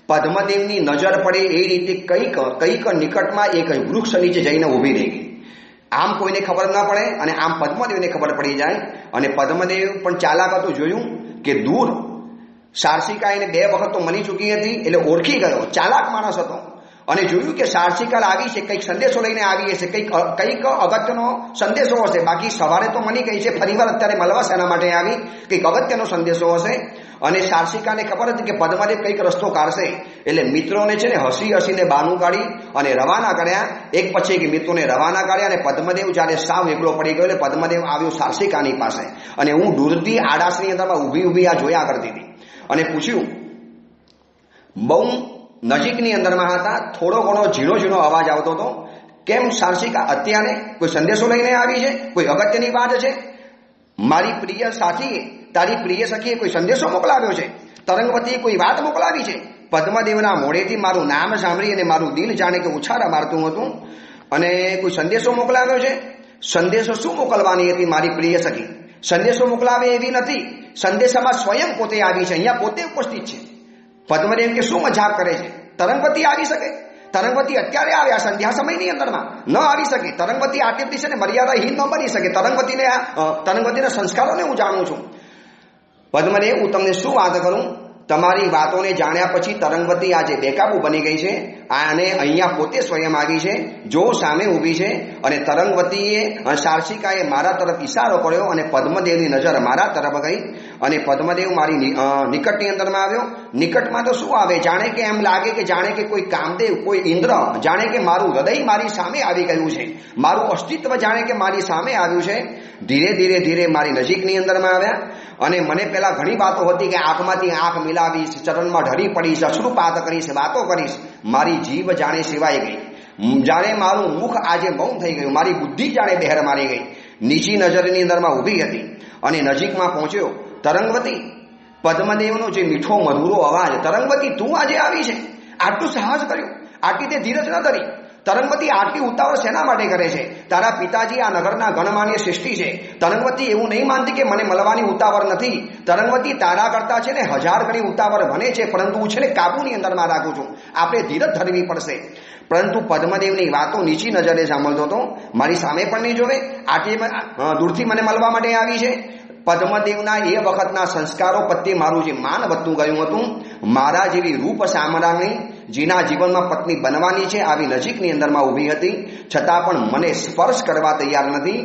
પદ્મદેવની નજર પડે એ રીતે કંઈક નિકટમાં એક વૃક્ષ નીચે જઈને ઊભી રહી ગઈ. આમ કોઈને ખબર ન પડે અને આમ પદ્મદેવને ખબર પડી જાય. અને પદ્મદેવ પણ ચાલાક હતું, જોયું કે દૂર સારસિકા એને 2 વખત તો મળી ચૂકી હતી, એટલે ઓળખી ગયો, ચાલાક માણસ હતો. અને જોયું કે સારસિકા આવી છે, કંઈક સંદેશો લઈને આવી હશે, કંઈક અગત્યનો સંદેશો હશે. બાકી સવારે તો મળી ગઈ છે, ફરીવાર અત્યારે મળવા શેના માટે આવી, કંઈક અગત્યનો સંદેશો હશે. અને સાર્સિકાને ખબર હતી કે પદ્મદેવ કંઈક રસ્તો કાઢશે, એટલે મિત્રોને છે ને હસી હસીને બાનું કાઢી અને રવાના કર્યા. એક પછી એક મિત્રોને રવાના કર્યા અને પદ્મદેવ જ્યારે સાવ એકલો પડી ગયો એટલે પદ્મદેવ આવ્યો સાર્સિકાની પાસે અને હું દૂરથી આડાસની અંદરમાં ઊભી આ જોયા કરતી હતી અને પૂછ્યું. બહુ નજીકની અંદરમાં હતા, થોડો ઘણો ઝીણો અવાજ આવતો હતો. કેમ સાર્સિકા, અત્યારે કોઈ સંદેશો લઈને આવી છે? કોઈ અગત્યની વાત છે? મારી પ્રિય સાથી, તારી પ્રિય સખીએ કોઈ સંદેશો મોકલાવ્યો છે? તરંગવતીએ કોઈ વાત મોકલાવી છે? પદ્મદેવના મોઢેથી મારું નામ સાંભળી અને મારું દિલ જાણે કે ઉછાળા મારતું હતું અને કોઈ સંદેશો મોકલાવ્યો છે. સંદેશો શું મોકલવાની હતી મારી પ્રિય સખી? સંદેશો મોકલાવે એવી નથી, સંદેશામાં સ્વયં પોતે આવી છે, અહીંયા પોતે ઉપસ્થિત છે. પદ્મદેવ કે શું મજાક કરે છે? તરંગવતી આવી શકે? તરંગવતી અત્યારે આવ્યા, સંધ્યા સમયની અંદરમાં ન આવી શકે. તરંગવતી આટલી છે ને મર્યાદાહીન ન બની શકે. તરંગવતીના સંસ્કારોને હું જાણું છું. પદ્મદેવ, હું તમને શું વાત કરું? તમારી વાતોને જાણ્યા પછી તરંગવતી આજે બેકાબુ બની ગઈ છે અને અહીંયા પોતે સ્વયં આવી છે, જો સામે ઊભી છે. અને તરંગવતીએ સાર્સિકાએ મારા તરફ ઈશારો કર્યો અને પદ્મદેવની નજર મારા તરફ ગઈ અને પદ્મદેવ મારી નિકટની અંદરમાં આવ્યો. નિકટમાં તો શું આવે, જાણે કે એમ લાગે કે જાણે કે કોઈ કામદેવ, કોઈ ઇન્દ્ર, જાણે કે મારું હૃદય મારી સામે આવી ગયું છે, મારું અસ્તિત્વ જાણે કે મારી સામે આવ્યું છે. ધીરે ધીરે મારી નજીકની અંદરમાં આવ્યા અને મને પહેલા ઘણી વાતો હતી કે આંખમાંથી આંખ મિલાવીશ, ચરણમાં ઢળી પડીશ, અશ્રુપાત કરીશ, વાતો કરીશ. મારી જીભ જાણે સેવાઈ ગઈ, જાણે મારું મુખ આજે મૌન થઈ ગયું, મારી બુદ્ધિ જાણે બહેર મારી ગઈ. નીચી નજરની અંદરમાં ઊભી હતી અને નજીકમાં પહોંચ્યો. તરંગવતી, પદ્મદેવનો જે મીઠો મધુરો અવાજ, તરંગવતી તું આજે આવી છે? આટલું સાહસ કર્યું, આટલી તે ધીરજ ન ધરી? તરંગવતી આટલી ઉતાવળ શેના માટે કરે છે? તારા પિતાજી આ નગરના ગણમાન્ય શ્રેષ્ઠી છે. તરંગવતી એવું નહીં માનતી કે મને મળવાની ઉતાવળ નથી. તરંગવતી તારા કરતા છે ને 1000 ગણી ઉતાવળ બને છે, પરંતુ હું છે ને કાબુની અંદરમાં રાખું છું. આપણે ધીરજ ધરવી પડશે. પરંતુ પદ્મદેવની વાતો નીચી નજરે સાંભળતો હતો. મારી સામે પણ નહીં જોવે, આટલી દૂરથી મને મળવા માટે આવી છે. પદ્મદેવના એ વખતના સંસ્કારો પ્રત્યે મારું જે માન વધતું ગયું હતું. મારા જેવી રૂપ સામરાણી જેના જીવનમાં પત્ની બનવાની છે આવી નજીકની અંદરમાં ઊભી હતી, છતાં પણ મને સ્પર્શ કરવા તૈયાર નથી.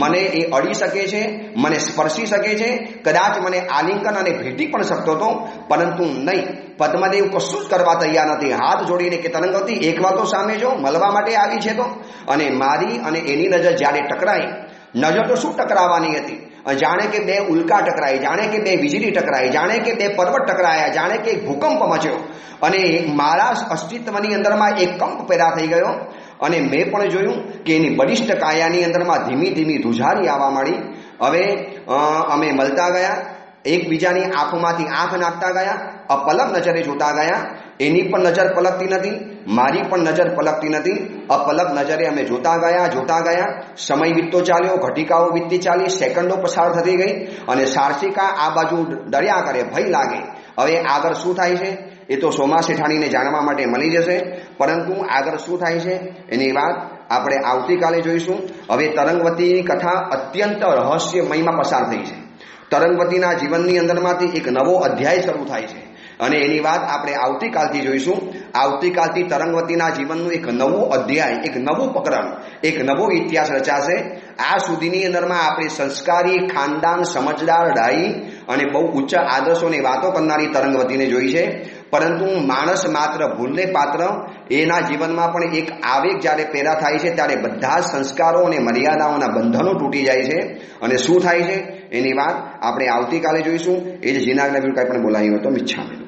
મને એ અડી શકે છે, મને સ્પર્શી શકે છે, કદાચ મને આલિંગન અને ભેટી પણ શકતો હતો, પરંતુ નહીં. પદ્મદેવ કશું જ કરવા તૈયાર નથી. હાથ જોડીને કે તરંગવતી એકવાર તો સામે જો, મળવા માટે આવી છે તો. અને મારી અને એની નજર જ્યારે ટકરાઈ, નજર તો શું ટકરાવાની હતી, જાણે કે બે ઉલ્કા ટકરાઈ, જાણે કે બે વીજળી ટકરાઈ, જાણે કે બે પર્વત ટકરાયા, જાણે કે ભૂકંપ મચ્યો અને મારા અસ્તિત્વની અંદરમાં એક કંપ પેદા થઈ ગયો. અને મેં પણ જોયું કે એની બલિષ્ઠ કાયાની અંદરમાં ધીમી ધુજારી આવવા માંડી. હવે અમે મળતા ગયા, એકબીજાની આંખોમાંથી આંખ નાખતા ગયા, અપલક નજરે જોતા ગયા. એની પણ નજર પલકતી નથી, મારી પણ નજર પલકતી નથી. અપલક નજરે અમે જોતા ગયા. સમય વીતતો ચાલ્યો, ઘટિકાઓ વીતતી ચાલી, સેકન્ડો પસાર થતી ગઈ અને સાર્સિકા આ બાજુ ડર્યા કરે, ભય લાગે. હવે આગળ શું થાય છે એ તો સોમા શેઠાણીને જાણવા માટે મળી જશે, પરંતુ આગળ શું થાય છે એની વાત આપણે આવતીકાલે જોઈશું. હવે તરંગવતીની કથા અત્યંત રહસ્યમયમાં પસાર થઈ છે. તરંગવતીના જીવનની અંદરમાંથી એક નવો અધ્યાય શરૂ થાય છે અને એની વાત આપણે આવતીકાલથી જોઈશું. આવતીકાલથી તરંગવતીના જીવનનું એક નવો અધ્યાય, એક નવું પ્રકરણ, એક નવો ઇતિહાસ રચાશે. આ સુધીની અંદરમાં આપણે સંસ્કારી, ખાનદાન, સમજદાર, ડાહી અને બહુ ઉચ્ચ આદર્શોની વાતો કરનારી તરંગવતીને જોઈ છે. પરંતુ માણસ માત્ર ભૂલને પાત્ર, એના જીવનમાં પણ એક આવેગ જ્યારે પેદા થાય છે ત્યારે બધા સંસ્કારો અને મર્યાદાઓના બંધનો તૂટી જાય છે. અને શું થાય છે એની વાત આપણે આવતીકાલે જોઈશું. એ જ જીનાગના કંઈ પણ બોલાયું હતો મિચ્છામી.